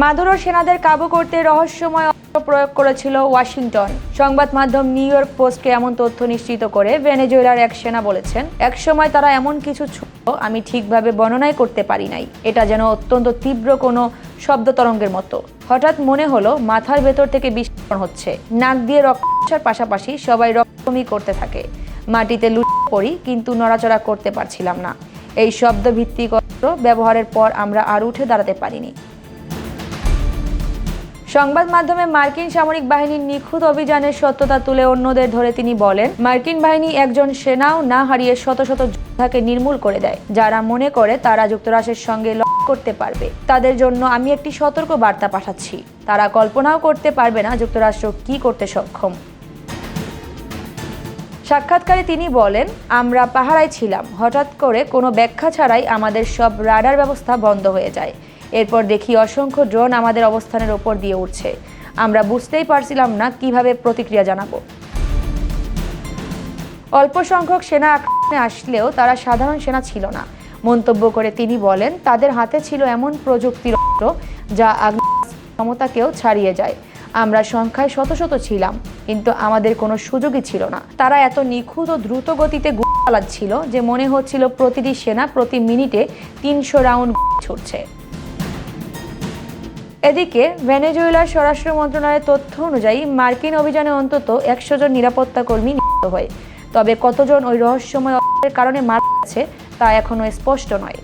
Maduro সেনাদের কাবু করতে রহস্যময় অস্ত্র প্রয়োগ করেছিল ওয়াশিংটন। সংবাদ মাধ্যম নিউ ইয়র্ক পোস্টকে এমন তথ্য নিশ্চিত করে ভেনেজুয়েলার এক সেনা বলেছেন, একসময় তারা এমন কিছু ছুঁড়ল আমি ঠিকভাবে বর্ণনাই করতে পারি নাই। এটা যেন অত্যন্ত তীব্র কোনো শব্দ তরঙ্গের মতো। হঠাৎ মনে হলো মাথার ভেতর থেকে বিস্ফোরণ হচ্ছে, নাক দিয়ে রক্ত আসার পাশাপাশি সবাই রক্তমি করতে থাকে। মাটিতে লুটিয়ে পড়ি, কিন্তু নড়াচড়া করতে পারছিলাম না। এই শব্দ ভিত্তিক অস্ত্র ব্যবহারের পর আমরা আর উঠে দাঁড়াতে পারিনি। সংবাদ মাধ্যমে মার্কিন সামরিক বাহিনীর নিখুঁত অভিযানের সত্যতা তুলে অন্যদের ধরে তিনি বলেন, মার্কিন বাহিনী একজন সেনাও না হারিয়ে শত শত যোদ্ধাকে নির্মূল করে দেয়, যারা মনে করে তারা যুক্তরাষ্ট্রের সঙ্গে লড়াই করতে পারবে। তাদের জন্য আমি একটি সতর্ক বার্তা পাঠাচ্ছি, তারা কল্পনাও করতে পারবে না যুক্তরাষ্ট্র কি করতে সক্ষম। সাক্ষাৎকারে তিনি বলেন, আমরা পাহারায় ছিলাম, হঠাৎ করে কোনো ব্যাখ্যা ছাড়াই আমাদের সব রাডার ব্যবস্থা বন্ধ হয়ে যায়। এরপর দেখি অসংখ্য ড্রোন আমাদের অবস্থানের ওপর দিয়ে উঠছে। আমরা বুঝতেই পারছিলাম না কিভাবে প্রতিক্রিয়া জানাবো। অল্প সংখ্যক সেনা আক্রমণে আসলেও তারা সাধারণ সেনা ছিল না। মন্তব্য করে তিনি বলেন, তাদের হাতে ছিল এমন প্রযুক্তির অস্ত্র যা আগ্নেয়াস্ত্রের ক্ষমতাকেও ছাড়িয়ে যায়। আমরা সংখ্যায় শত শত ছিলাম, কিন্তু আমাদের কোনো সুযোগই ছিল না। তারা এত নিখুঁত ও দ্রুত গতিতে গুলি চালাচ্ছিল যে মনে হচ্ছিল প্রতিটি সেনা প্রতি মিনিটে 300 রাউন্ড ছুটছে। এদিকে ভেনেজুয়েলার স্বরাষ্ট্র মন্ত্রণালয়ের তথ্য অনুযায়ী মার্কিন অভিযানে অন্তত 100 জন নিরাপত্তা কর্মী নিহত হয়। তবে কতজন ওই রহস্যময় অস্ত্রের কারণে মারা গেছে তা এখনো স্পষ্ট নয়।